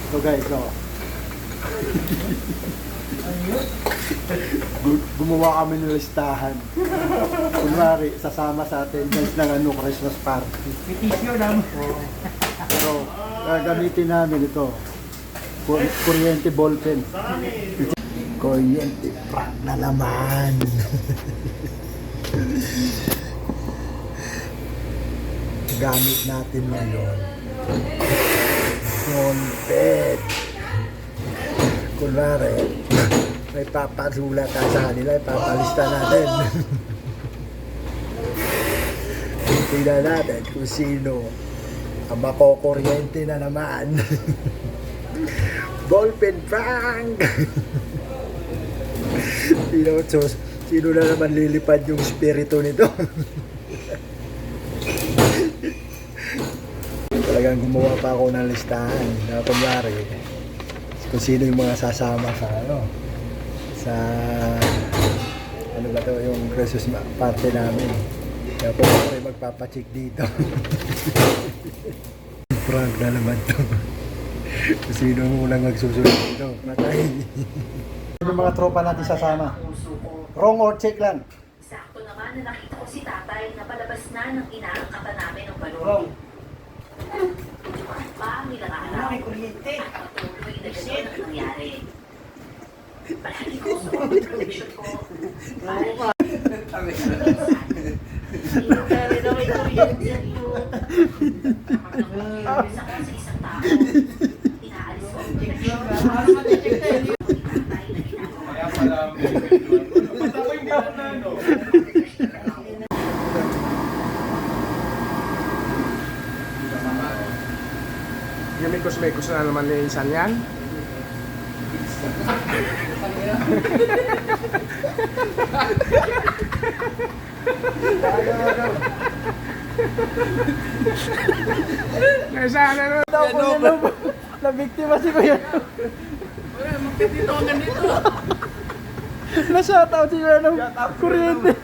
So guys, gumawa kami ng listahan. Kunwari, sasama sa atin guys ng Christmas party. Pitisyo lang. Pero gagamitin namin ito. Kuryente ballpen. Kuryente prank na naman. Gamit natin ngayon. Ballpen. Kunwari, may papasulat ka sa kanila, ipapalista natin. Tingnan natin kung sino ang makokuryente na naman. Ballpen prank! Sino na naman lilipad yung spirito nito? Talagang gumawa pa ako ng listahan na kunyari kung sino yung mga sasama sa ano ba to, yung Christmas party namin. Kaya po ako rin magpapacheck dito. Prank na naman to. Kung sino ang unang magsusunod dito, matay. Yung mga tropa natin sasama. Wrong or check lang. Sakto naman na nakita ko si tatay na palabas na ng inaangkatan namin ng balon. Pa ang ilang araw at patuloy na gano'n ang nangyari. Palagi ko sa contribution ko. Pero na may kuryente ito. Kapag sa isang tao, inaalis ko ang connection. Kaya pala, ba't ako hindi ako na ano? Yung mikos-mikos na naman ni Insan yan. Nasaan ano? Na-biktima si Kuya. Magtitito ka ganito. Na-shoutout si Kuya ng kuryente.